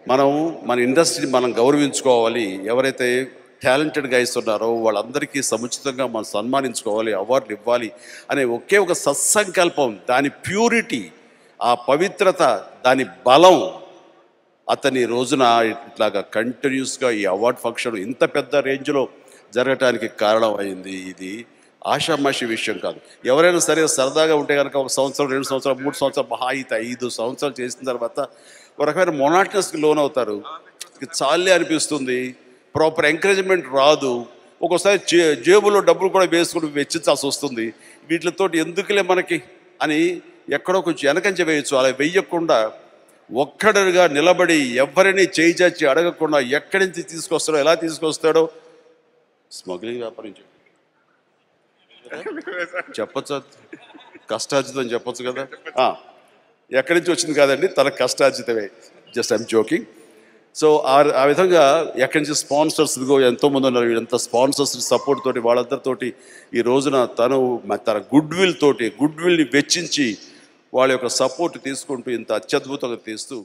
మనం మన ఇండస్ట్రీని మనం గౌరవించుకోవాలి. ఎవరైతే టాలెంటెడ్ గైస్ ఉన్నారో వాళ్ళందరికీ సముచితంగా మనం సన్మానించుకోవాలి, అవార్డులు ఇవ్వాలి అనే ఒకే ఒక సత్సంకల్పం, దాని ప్యూరిటీ, ఆ పవిత్రత, దాని బలం అతని రోజున ఇట్లాగా కంటిన్యూస్గా ఈ అవార్డ్ ఫంక్షన్ ఇంత పెద్ద రేంజ్లో జరగటానికి కారణం అయింది. ఇది ఆషామాషి విషయం కాదు. ఎవరైనా సరే సరదాగా ఉంటే కనుక 1 సంవత్సరం, 2 సంవత్సరాలు, 3 సంవత్సరాలు, మహా అయితే 5 సంవత్సరాలు చేసిన తర్వాత ఒక రకమైన మొనాటనస్కి లోన్ అవుతారు. చాలే అనిపిస్తుంది, ప్రాపర్ ఎంకరేజ్మెంట్ రాదు, ఒక్కోసారి జేబులో డబ్బులు కూడా వేసుకుని వెచ్చించాల్సి వస్తుంది. వీటితోటి ఎందుకులే మనకి అని ఎక్కడో కొంచెం వెనకంచె వేయచ్చు. అలా వెయ్యకుండా ఒక్కడిగా నిలబడి ఎవరిని చేయి చాచి అడగకుండా ఎక్కడి నుంచి తీసుకొస్తాడో, ఎలా తీసుకొస్తాడో, స్మగ్లింగ్ వ్యాపారం చెప్పచ్చు, కష్టార్జితం చెప్పచ్చు కదా. ఎక్కడి నుంచి వచ్చింది కాదండి, తన కష్టార్జితమే. Just I'm joking. సో ఆ విధంగా ఎక్కడి నుంచి స్పాన్సర్స్, ఇదిగో ఎంతోమంది ఉన్నారు, వీళ్ళంతా స్పాన్సర్స్ సపోర్ట్ తోటి వాళ్ళందరితోటి ఈ రోజున తన గుడ్ విల్ని వెచ్చించి వాళ్ళ యొక్క సపోర్ట్ తీసుకుంటూ ఇంత అత్యద్భుతంగా తీస్తూ